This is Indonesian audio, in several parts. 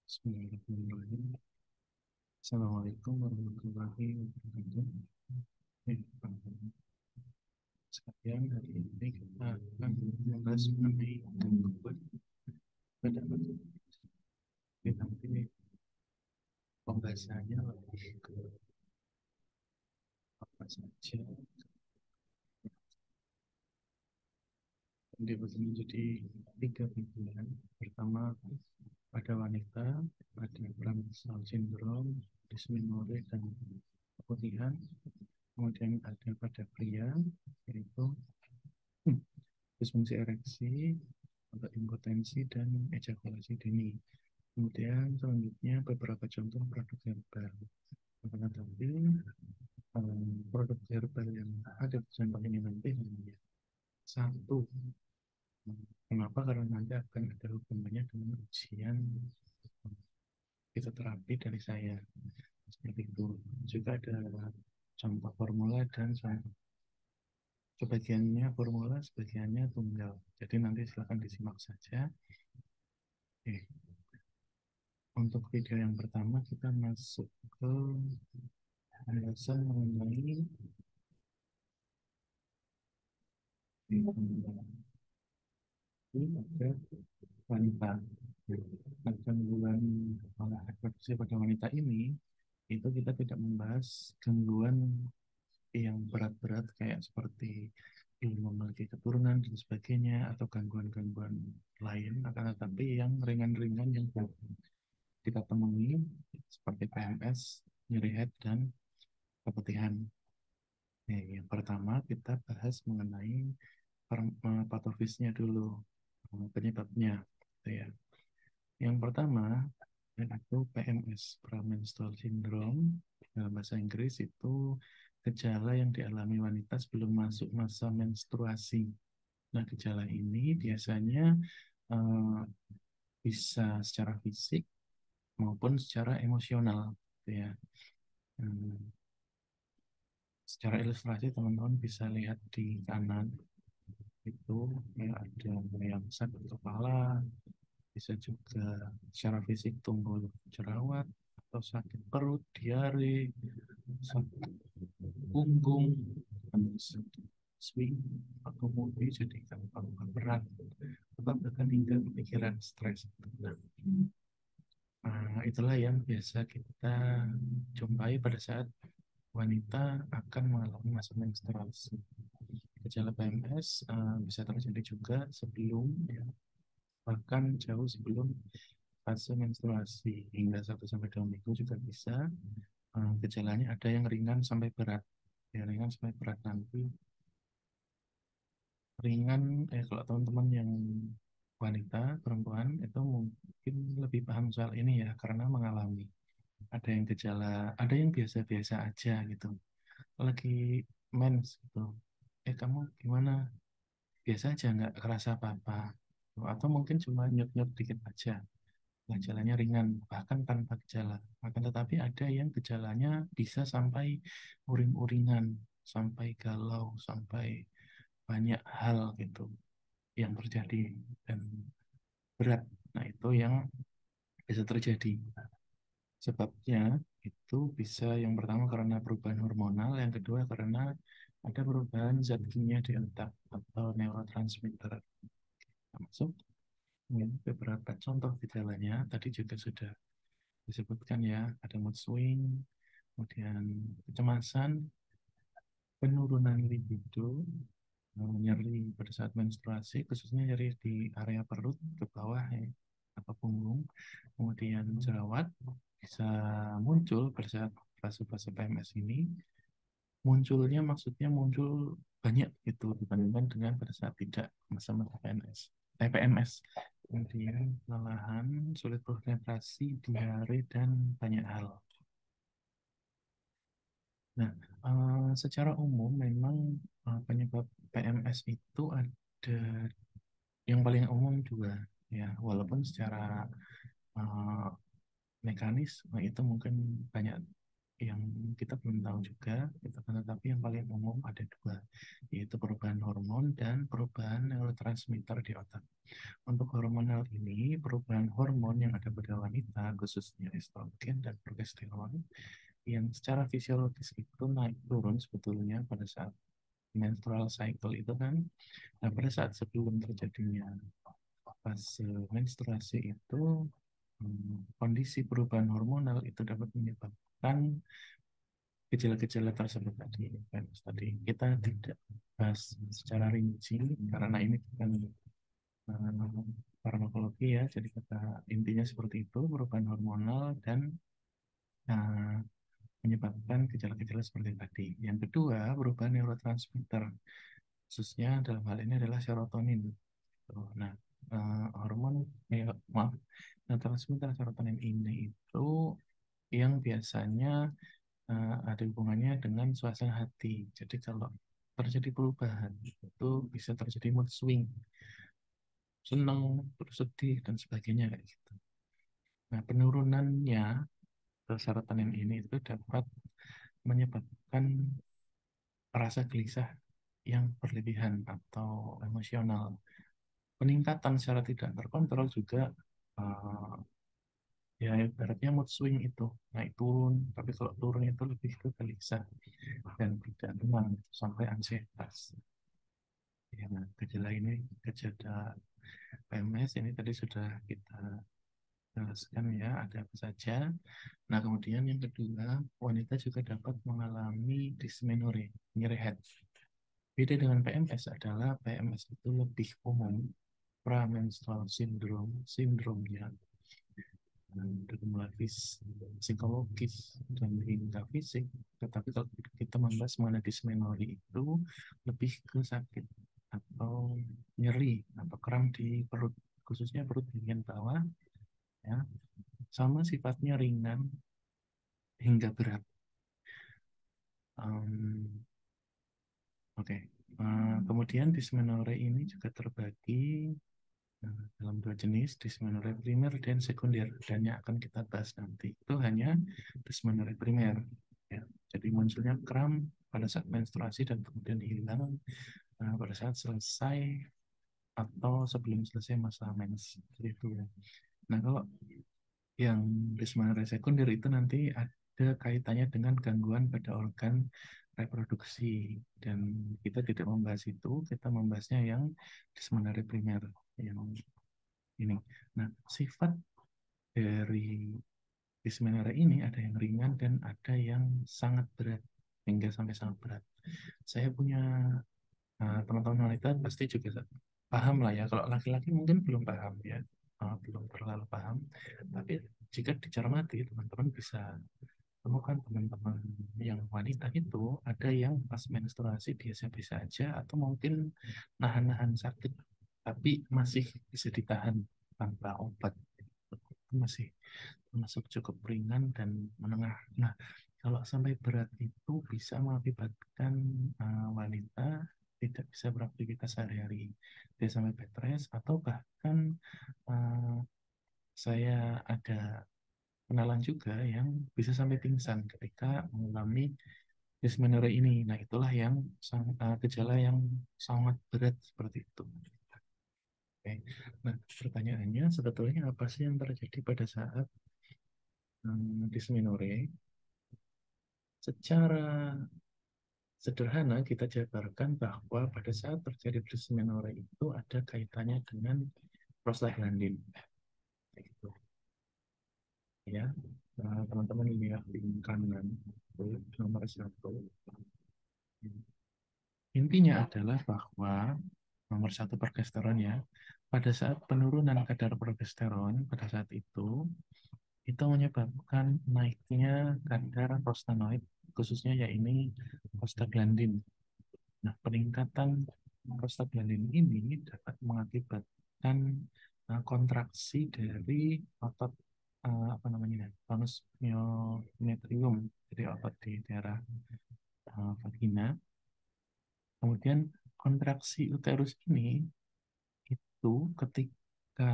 Bismillahirrahmanirrahim. Assalamualaikum warahmatullahi wabarakatuh. Sekalian hari ini kita akan membahas mengenai gangguan pada otak. Nanti pembahasannya lebih ke apa saja. Dibagi menjadi tiga bagian. Pertama, pada wanita ada premenstrual syndrome, dysmenorrhea dan keputihan. Kemudian ada pada pria yaitu disfungsi ereksi, atau impotensi dan ejakulasi dini. Kemudian selanjutnya beberapa contoh produk herbal. Akan tetapi produk herbal yang ada di samping ini nanti hanya satu. Kenapa? Karena nanti akan ada hubungannya dengan ujian fitoterapi dari saya. Seperti itu. Juga ada contoh formula dan contoh. Sebagiannya formula, sebagiannya tunggal. Jadi nanti silakan disimak saja. Oke. Untuk video yang pertama kita masuk ke pembahasan mengenai ada wanita. Nah, gangguan reproduksi pada wanita ini itu kita tidak membahas gangguan yang berat-berat kayak seperti belum memiliki keturunan dan sebagainya atau gangguan-gangguan lain, akan tetapi yang ringan-ringan yang kita temui seperti PMS, nyeri head dan keputihan. Nah, yang pertama kita bahas mengenai patofisnya dulu, penyebabnya, gitu ya. Yang pertama yaitu PMS, premenstrual syndrome. Dalam bahasa Inggris itu gejala yang dialami wanita sebelum masuk masa menstruasi. Nah, gejala ini biasanya eh, bisa secara fisik maupun secara emosional, gitu ya. Hmm, Secara ilustrasi teman-teman bisa lihat di kanan itu ya ada yang sakit kepala, bisa juga secara fisik tumbuh jerawat atau sakit perut, diare, sakit punggung, swing atau mood jadi gampang berat atau bahkan hingga pikiran stres. Nah, itulah yang biasa kita jumpai pada saat wanita akan mengalami masa menstruasi. Gejala PMS bisa terjadi juga sebelum, ya, bahkan jauh sebelum fase menstruasi hingga 1 sampai 2 minggu juga bisa. Gejalanya ada yang ringan sampai berat. Ya, ringan sampai berat nanti. Ringan, kalau teman-teman yang wanita, perempuan itu mungkin lebih paham soal ini ya, karena mengalami. Ada yang gejala, ada yang biasa-biasa aja gitu. Lagi mens gitu. Kamu gimana? Biasa aja, nggak kerasa apa-apa. Atau mungkin cuma nyut-nyut dikit aja. Gejalanya ringan, bahkan tanpa gejala. Akan tetapi ada yang gejalanya bisa sampai uring-uringan, sampai galau, sampai banyak hal gitu yang terjadi dan berat. Nah, itu yang bisa terjadi. Sebabnya itu bisa yang pertama karena perubahan hormonal, yang kedua karena ada perubahan zat kimia di otak atau neurotransmitter. Termasuk beberapa contoh gejalanya tadi juga sudah disebutkan ya, ada mood swing, kemudian kecemasan, penurunan libido, nyeri pada saat menstruasi, khususnya nyeri di area perut ke bawah ya, atau punggung, kemudian jerawat bisa muncul pada saat fase-fase PMS ini. Munculnya maksudnya muncul banyak itu dibandingkan dengan pada saat tidak masa-masa PMS. PMS. Kemudian kelelahan, sulit konsentrasi, diare, dan banyak hal. Nah, secara umum memang penyebab PMS itu ada yang paling umum dua, ya, walaupun secara uh, mekanis itu mungkin banyak yang kita belum tahu juga, gitu kan. Tetapi yang paling umum ada dua, yaitu perubahan hormon dan perubahan neurotransmitter di otak. Untuk hormonal ini, perubahan hormon yang ada pada wanita, khususnya estrogen dan progesteron, yang secara fisiologis itu naik turun sebetulnya pada saat menstrual cycle itu kan. Nah, pada saat sebelum terjadinya fase menstruasi itu, kondisi perubahan hormonal itu dapat menyebabkan gejala-gejala tersebut tadi. Kan, tadi kita tidak bahas secara rinci karena ini bukan farmakologi ya, jadi kita intinya seperti itu, perubahan hormonal dan uh, menyebabkan gejala-gejala seperti tadi. Yang kedua, perubahan neurotransmitter, khususnya dalam hal ini adalah serotonin. Nah, hormon, maaf, neurotransmitter serotonin ini itu yang biasanya ada hubungannya dengan suasana hati. Jadi kalau terjadi perubahan, itu bisa terjadi mood swing, senang, terus sedih, dan sebagainya kayak gitu. Nah, penurunannya ke serotonin ini itu dapat menyebabkan rasa gelisah yang berlebihan atau emosional. Peningkatan secara tidak terkontrol juga uh, ya ibaratnya mood swing itu naik turun, tapi kalau turun itu lebih ke gelisah dan tidak tenang sampai ansietas. Ya, nah, gejala ini, gejala PMS ini tadi sudah kita jelaskan ya, ada apa saja. Nah, kemudian yang kedua, wanita juga dapat mengalami dysmenorrhea, nyeri head. Beda dengan PMS adalah PMS itu lebih umum, pramenstrual syndrome, sindromnya dari mulai psikologis dan hingga fisik. Tetapi kalau kita membahas mengenai dysmenorrhea itu lebih ke sakit atau nyeri atau kram di perut, khususnya perut bagian bawah, ya, sama sifatnya ringan hingga berat. Um, Oke. Kemudian dysmenorrhea ini juga terbagi dalam dua jenis, dysmenorrhea primer dan sekunder, dan yang akan kita bahas nanti itu hanya dysmenorrhea primer, ya. Jadi munculnya kram pada saat menstruasi dan kemudian hilang pada saat selesai atau sebelum selesai masa mens, itu ya. Nah, kalau yang dysmenorrhea sekunder itu nanti ada kaitannya dengan gangguan pada organ reproduksi, dan kita tidak membahas itu, kita membahasnya yang dysmenorrhea primer yang ini. Nah, sifat dari dysmenorrhea ini ada yang ringan dan ada yang sangat berat, hingga sampai sangat berat. Saya punya teman-teman wanita pasti juga paham lah ya. Kalau laki-laki mungkin belum paham ya, belum terlalu paham. Tapi jika dicermati, teman-teman bisa temukan teman-teman yang wanita itu ada yang pas menstruasi biasa-biasa aja, atau mungkin nahan-nahan sakit, tapi masih bisa ditahan tanpa obat. Itu masih termasuk cukup ringan dan menengah. Nah, kalau sampai berat itu bisa mengakibatkan wanita tidak bisa beraktivitas sehari-hari, dia sampai bed rest, atau bahkan uh, saya ada kenalan juga yang bisa sampai pingsan ketika mengalami dysmenorrhea ini. Nah, itulah yang gejala yang sangat berat seperti itu. Oke. Nah, pertanyaannya sebetulnya apa sih yang terjadi pada saat dysmenorrhea? Secara sederhana kita jabarkan bahwa pada saat terjadi dysmenorrhea itu ada kaitannya dengan prostaglandin. Gitu. Ya, teman-teman lihat di kanan itu nomor 1. Intinya adalah bahwa nomor 1 progesteron ya. Pada saat penurunan kadar progesteron pada saat itu menyebabkan naiknya kadar prostanoid, khususnya ya ini prostaglandin. Nah, peningkatan prostaglandin ini dapat mengakibatkan kontraksi dari otot apa namanya, tonus myometrium, jadi otot di daerah vagina. Kemudian kontraksi uterus ini itu ketika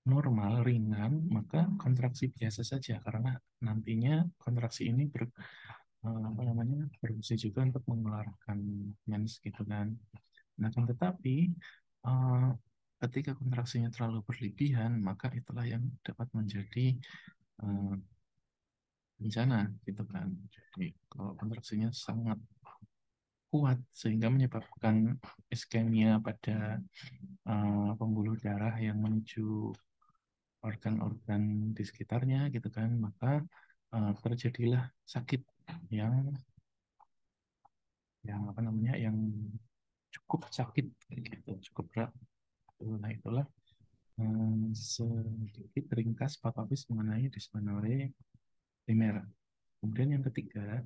normal, ringan, maka kontraksi biasa saja karena nantinya kontraksi ini apa namanya berfungsi juga untuk mengeluarkan mens gitu kan. Nah, kan tetapi eh, ketika kontraksinya terlalu berlebihan, maka itulah yang dapat menjadi eh, bencana gitu kan. Jadi kalau kontraksinya sangat kuat sehingga menyebabkan iskemia pada pembuluh darah yang menuju organ-organ di sekitarnya gitu kan, maka terjadilah sakit yang apa namanya yang cukup sakit kayak gitu, cukup berat. Nah, itulah sedikit ringkas Pak Papis mengenai dysmenorrhea primer. Kemudian yang ketiga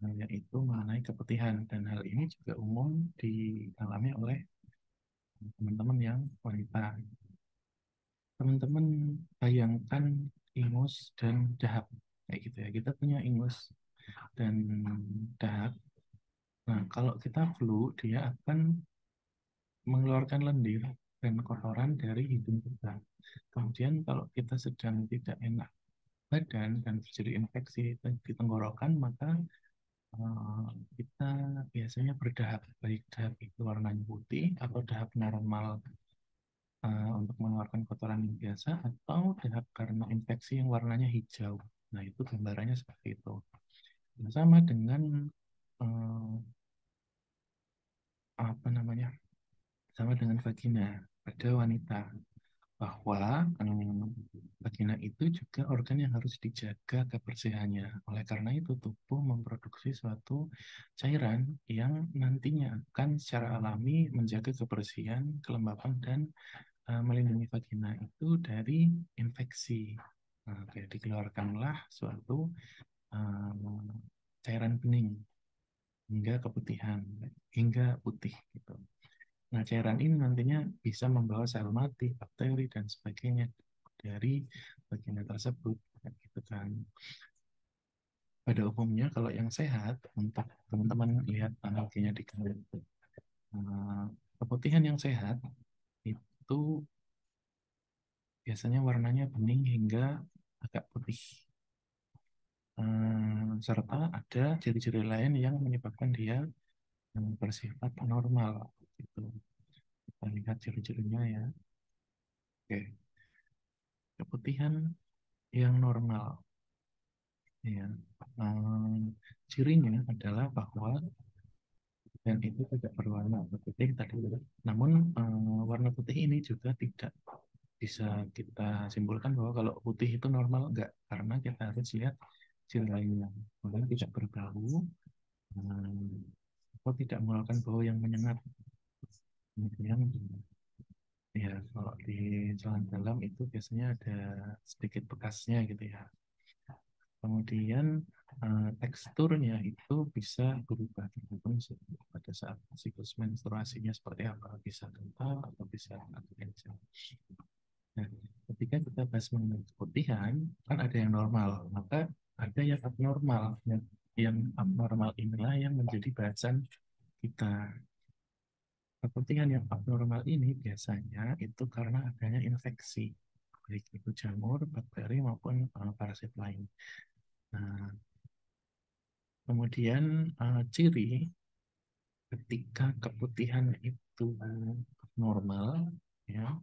yaitu mengenai keputihan, dan hal ini juga umum dialami oleh teman-teman yang wanita. Teman-teman bayangkan ingus dan dahak kayak gitu ya. Kita punya ingus dan dahak. Nah, kalau kita flu, dia akan mengeluarkan lendir dan kotoran dari hidung kita. Kemudian kalau kita sedang tidak enak badan dan terjadi infeksi di tenggorokan, maka eh, kita biasanya berdahak, baik dahak itu warnanya putih atau dahak normal untuk mengeluarkan kotoran yang biasa, atau dahak karena infeksi yang warnanya hijau. Nah, itu gambarannya seperti itu. Nah, sama dengan eh, apa namanya? Sama dengan vagina pada wanita, bahwa vagina itu juga organ yang harus dijaga kebersihannya. Oleh karena itu, tubuh memproduksi suatu cairan yang nantinya akan secara alami menjaga kebersihan, kelembapan, dan melindungi vagina itu dari infeksi. Nah, kayak dikeluarkanlah suatu uh, cairan bening hingga keputihan, hingga putih gitu. Nah, cairan ini nantinya bisa membawa sel mati, bakteri, dan sebagainya dari vagina tersebut. Gitu kan. Pada umumnya kalau yang sehat, untuk teman-teman lihat analoginya di gambar itu, keputihan yang sehat itu biasanya warnanya bening hingga agak putih. Serta ada ciri-ciri lain yang menyebabkan dia bersifat normal. Gitu. Kita lihat ciri-cirinya ya. Oke, keputihan yang normal. Ya. Cirinya adalah bahwa dan itu tidak berwarna putih tadi. Namun warna putih ini juga tidak bisa kita simpulkan bahwa kalau putih itu normal, enggak, karena kita harus lihat ciri lainnya. Kemudian tidak berbau, atau tidak mengeluarkan bau yang menyengat. Kemudian ya kalau di celana dalam itu biasanya ada sedikit bekasnya gitu ya. Kemudian teksturnya itu bisa berubah tergantung pada saat siklus menstruasinya seperti apa, bisa kental atau bisa agak kencang. Nah, ketika kita bahas mengenai keputihan, kan ada yang normal, maka ada yang abnormal. Yang abnormal inilah yang menjadi bahasan kita. Keputihan yang abnormal ini biasanya itu karena adanya infeksi, baik itu jamur, bakteri maupun parasit lain. Nah, kemudian ciri ketika keputihan itu normal, ya,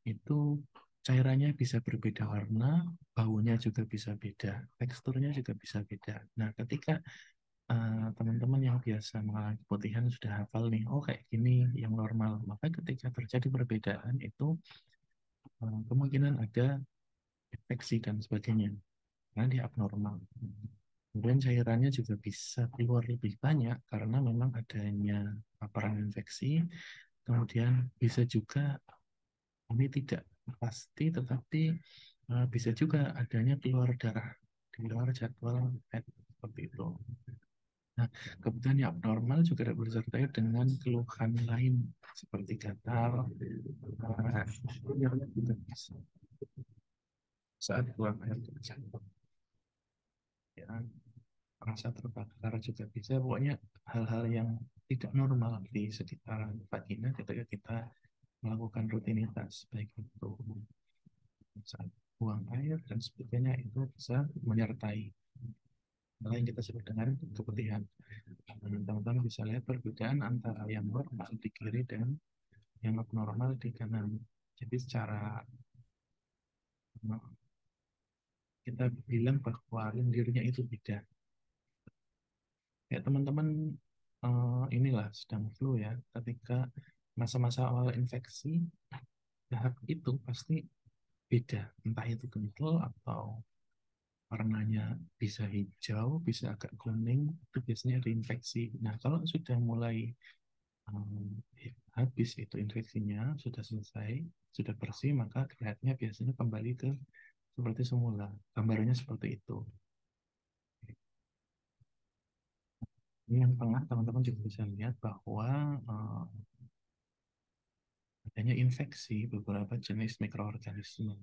itu cairannya bisa berbeda warna, baunya juga bisa beda, teksturnya juga bisa beda. Nah, ketika teman-teman yang biasa mengalami keputihan sudah hafal nih, oh kayak gini yang normal, maka ketika terjadi perbedaan itu kemungkinan ada infeksi dan sebagainya, karena dia abnormal. Kemudian cairannya juga bisa keluar lebih banyak karena memang adanya paparan infeksi. Kemudian bisa juga, ini tidak pasti, tetapi bisa juga adanya keluar darah di luar jadwal haid seperti itu. Nah, kebutuhan yang abnormal juga dapat disertai dengan keluhan lain seperti gatal, yang juga bisa saat buang air kecil, ya, rasa terbakar juga bisa. Pokoknya hal-hal yang tidak normal di sekitar vagina ketika kita melakukan rutinitas baik itu buang air dan sebagainya itu bisa menyertai hal yang kita sebut dengan keputihan. Teman-teman bisa lihat perbedaan antara yang normal di kiri dan yang abnormal di kanan. Jadi secara kita bilang bahwa lendirnya itu beda. Ya teman-teman inilah sedang flu ya. Ketika masa-masa awal infeksi, tahap itu pasti beda. Entah itu kental atau warnanya bisa hijau, bisa agak kuning, itu biasanya ada infeksi. Nah, kalau sudah mulai um, habis itu infeksinya, sudah selesai, sudah bersih, maka kelihatannya biasanya kembali ke seperti semula. Gambarnya seperti itu. Ini yang tengah, teman-teman juga bisa lihat bahwa adanya infeksi beberapa jenis mikroorganisme.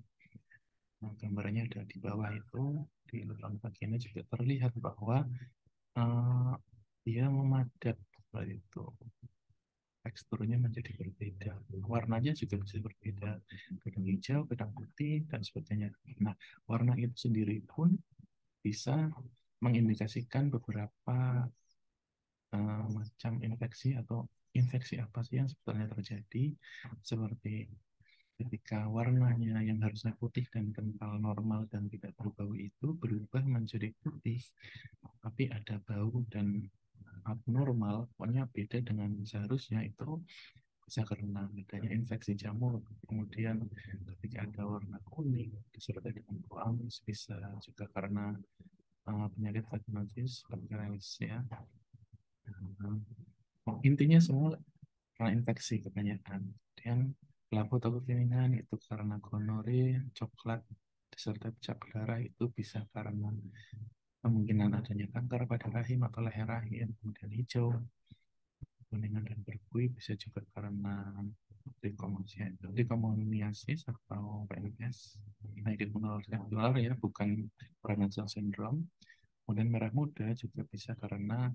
Nah, gambarnya ada di bawah itu, di lubang bagiannya juga terlihat bahwa uh, dia memadat seperti itu. Teksturnya menjadi berbeda. Warnanya juga bisa berbeda. Kadang hijau, kadang putih, dan sebagainya. Nah, warna itu sendiri pun bisa mengindikasikan beberapa macam infeksi atau infeksi apa sih yang sebetulnya terjadi. Seperti ketika warnanya yang harusnya putih dan kental normal dan tidak berbau itu berubah menjadi putih, tapi ada bau dan abnormal, pokoknya beda dengan seharusnya, itu bisa karena adanya infeksi jamur. Kemudian ketika ada warna kuning disertai dengan bau amis, bisa juga karena penyakit vaginosis seperti ya. Intinya semua karena infeksi kebanyakan. Kemudian pelaku atau kekininan itu karena gonore, coklat, disertai bercak darah itu bisa karena kemungkinan adanya kanker pada rahim atau leher rahim. Kemudian hijau, kuningan dan berbuih bisa juga karena leishmaniasis atau PMS, penyakit menular ya, bukan prenatal syndrome. Kemudian merah muda juga bisa karena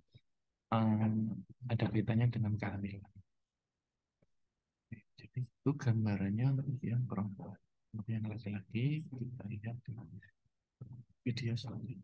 ada kaitannya dengan kehamilan. Jadi itu gambarannya untuk yang perempuan. Untuk yang laki-laki kita lihat dengan video selanjutnya.